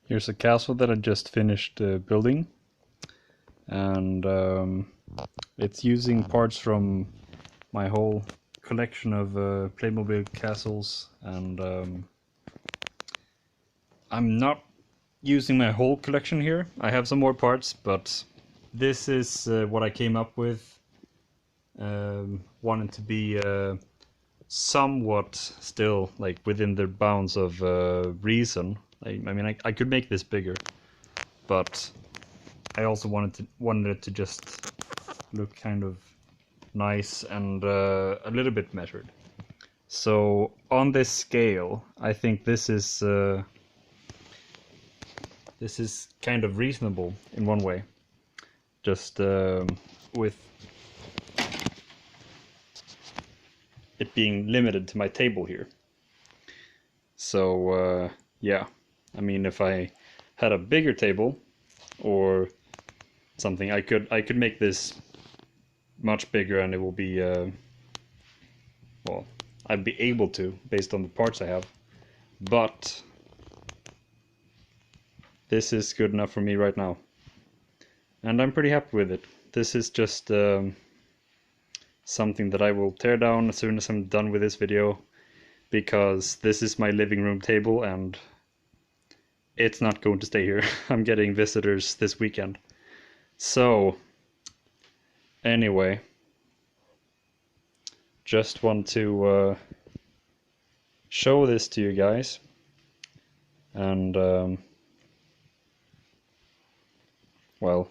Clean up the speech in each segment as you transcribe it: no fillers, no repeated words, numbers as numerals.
Here's a castle that I just finished building, and it's using parts from my whole collection of Playmobil castles, and I'm not using my whole collection here. I have some more parts, but this is what I came up with. Wanted to be somewhat still like within the bounds of reason. I mean, I could make this bigger, but I also wanted it to just look kind of nice and a little bit measured. So on this scale, I think this is kind of reasonable in one way. Just with it being limited to my table here. So yeah, I mean, if I had a bigger table or something, I could make this much bigger, and it will be well, I'd be able to based on the parts I have. But this is good enough for me right now, and I'm pretty happy with it. This is just something that I will tear down as soon as I'm done with this video, because this is my living room table and it's not going to stay here. I'm getting visitors this weekend. So anyway, just want to show this to you guys, and well,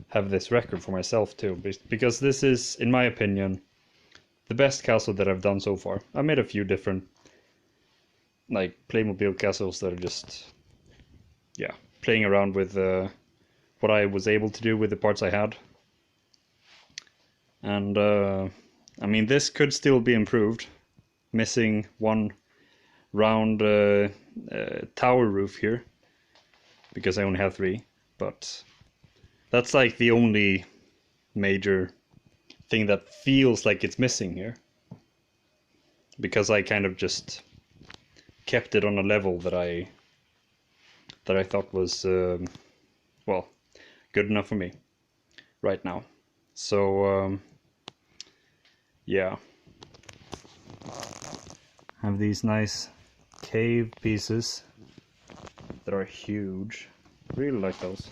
have this record for myself too, because this is, in my opinion, the best castle that I've done so far. I made a few different like Playmobil castles that are just, yeah, playing around with what I was able to do with the parts I had. And I mean, this could still be improved, missing one round tower roof here, because I only have 3, but that's like the only major thing that feels like it's missing here, because I kind of just kept it on a level that I thought was well, good enough for me right now. So yeah, have these nice cave pieces that are huge. Really like those.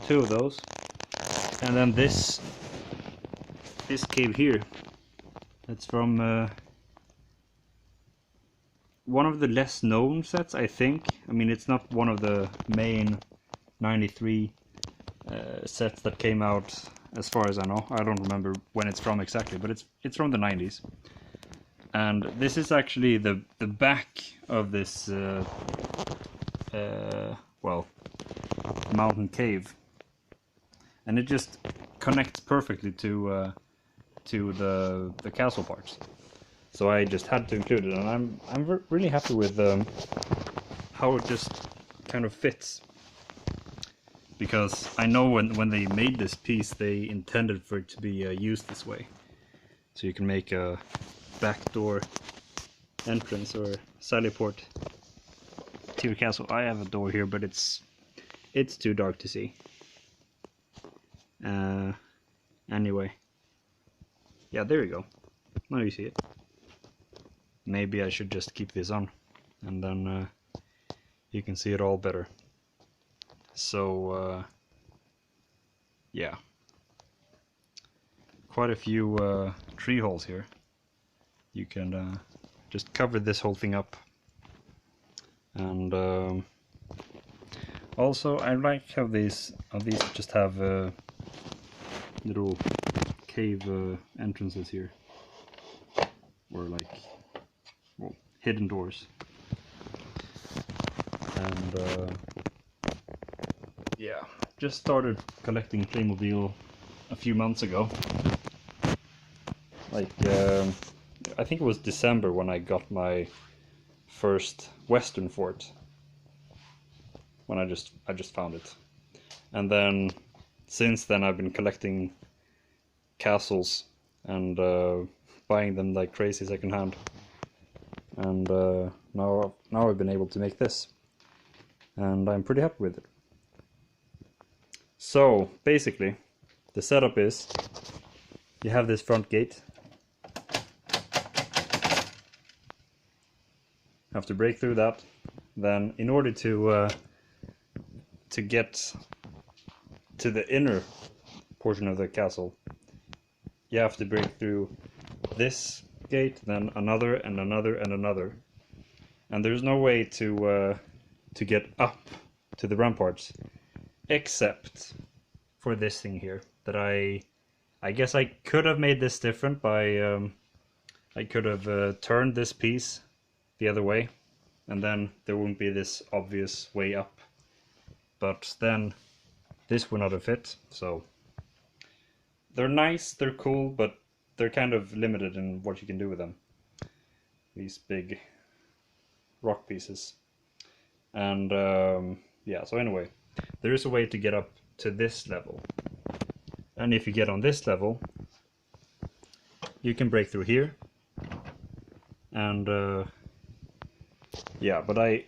2 of those, and then this cave here. That's from one of the less known sets, I think. I mean, it's not one of the main 93 sets that came out, as far as I know. I don't remember when it's from exactly, but it's from the 90s. And this is actually the back of this well, mountain cave, and it just connects perfectly to the castle parts. So I just had to include it, and I'm really happy with how it just kind of fits. Because I know when they made this piece, they intended for it to be used this way. So you can make a backdoor entrance or sally port to your castle. I have a door here, but it's too dark to see. Anyway, yeah, there you go. Now you see it. Maybe I should just keep this on, and then you can see it all better. So yeah, quite a few tree holes here. You can just cover this whole thing up. And also, I like how these just have little cave entrances here, or like, well, hidden doors. And yeah, just started collecting Playmobil a few months ago. Like I think it was December when I got my first Western fort, when I just found it. And then since then I've been collecting castles and buying them like crazy secondhand. And now I've been able to make this. and I'm pretty happy with it. So basically the setup is you have this front gate, have to break through that. Then in order to get to the inner portion of the castle, you have to break through this gate, then another and another and another, and there's no way to get up to the ramparts except for this thing here that I guess I could have made this different by I could have turned this piece the other way, and then there wouldn't be this obvious way up, but then this would not have fit. So they're nice, they're cool, but they're kind of limited in what you can do with them, these big rock pieces. And yeah, so anyway, there is a way to get up to this level, and if you get on this level you can break through here, and yeah, but I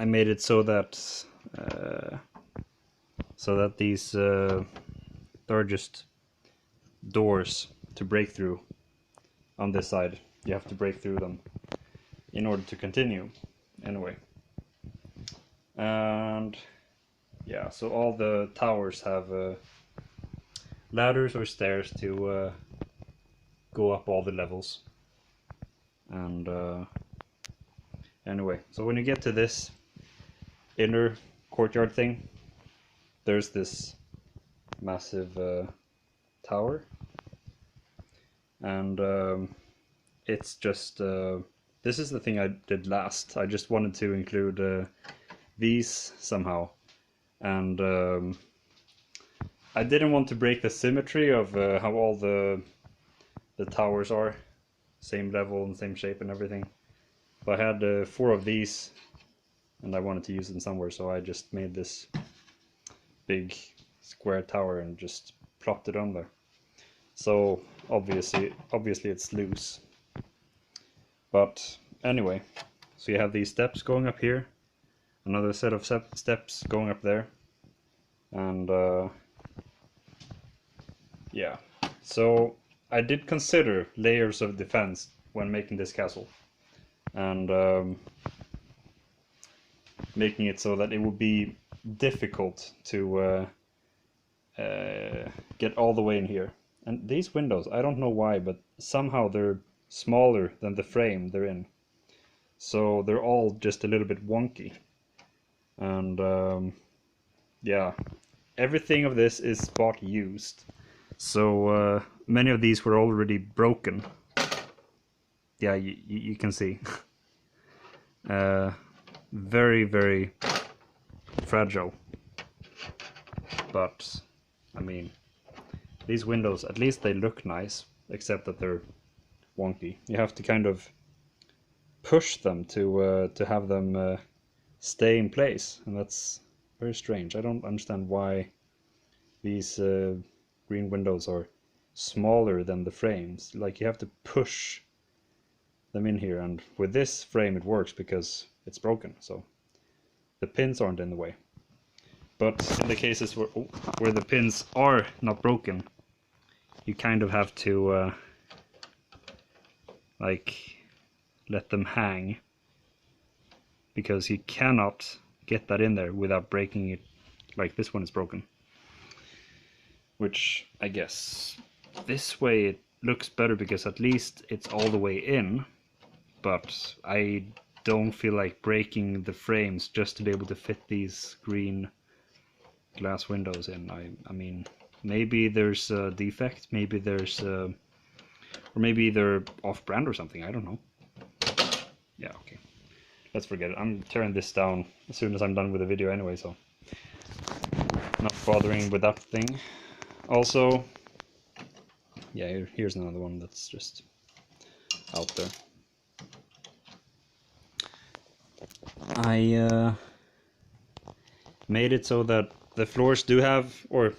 made it so that these there are just doors to break through on this side. You have to break through them in order to continue anyway. And yeah, so all the towers have ladders or stairs to go up all the levels. And anyway, so when you get to this inner courtyard thing, there's this massive tower, and it's just this is the thing I did last. I just wanted to include these somehow, and I didn't want to break the symmetry of how all the towers are same level and same shape and everything. But I had 4 of these and I wanted to use them somewhere, so I just made this big square tower and just plopped it on there. So obviously it's loose, but anyway, so you have these steps going up here, another set of steps going up there, and yeah, so I did consider layers of defense when making this castle, and making it so that it would be difficult to get all the way in here. And these windows, I don't know why, but somehow they're smaller than the frame they're in, so they're all just a little bit wonky. And yeah, everything of this is spot used, so many of these were already broken. Yeah, you can see. Very, very fragile. But I mean, these windows, at least they look nice, except that they're wonky. You have to kind of push them to have them stay in place, and that's very strange. I don't understand why these green windows are smaller than the frames. Like, you have to push them in here, and with this frame it works because it's broken, so the pins aren't in the way. But in the cases where the pins are not broken, you kind of have to like let them hang, because you cannot get that in there without breaking it. Like this one is broken, which I guess this way it looks better because at least it's all the way in, but I don't feel like breaking the frames just to be able to fit these green glass windows in. I mean, maybe there's a defect, maybe there's or maybe they're off-brand or something, I don't know. Yeah, okay, let's forget it. I'm tearing this down as soon as I'm done with the video anyway, so not bothering with that thing. Also, yeah, here's another one that's just out there. I made it so that the floors do have, or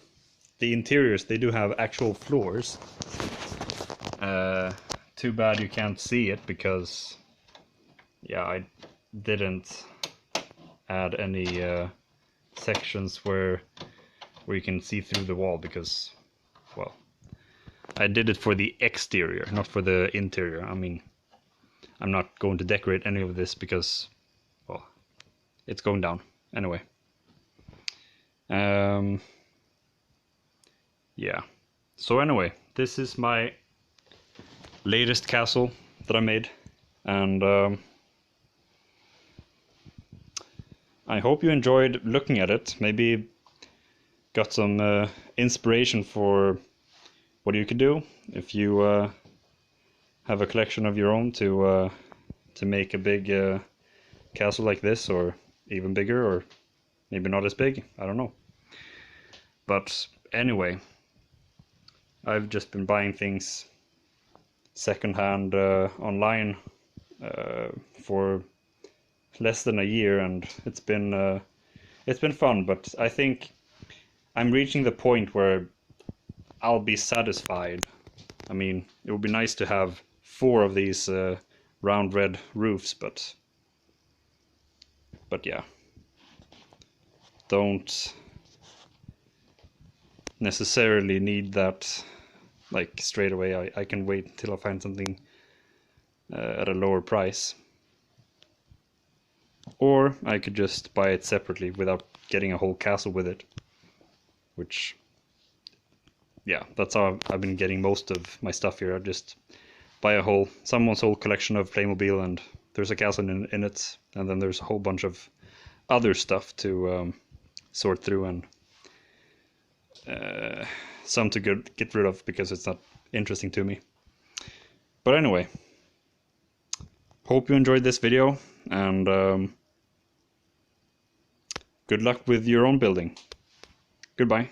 the interiors, they do have actual floors. Too bad you can't see it because, yeah, I didn't add any sections where you can see through the wall, because, well, I did it for the exterior, not for the interior. I mean, I'm not going to decorate any of this because, well, it's going down anyway. Yeah. So anyway, this is my latest castle that I made, and I hope you enjoyed looking at it. Maybe got some inspiration for what you could do if you have a collection of your own to make a big castle like this, or even bigger, or maybe not as big. I don't know. But anyway, I've just been buying things secondhand online for less than a year, and it's been fun. But I think I'm reaching the point where I'll be satisfied. I mean, it would be nice to have 4 of these round red roofs, but yeah, don't necessarily need that like straight away. I can wait until I find something at a lower price, or I could just buy it separately without getting a whole castle with it, which, yeah, that's how I've been getting most of my stuff here. I just buy someone's whole collection of Playmobil, and there's a castle in it, and then there's a whole bunch of other stuff to sort through, and some to get rid of because it's not interesting to me. But anyway, hope you enjoyed this video, and good luck with your own building. Goodbye.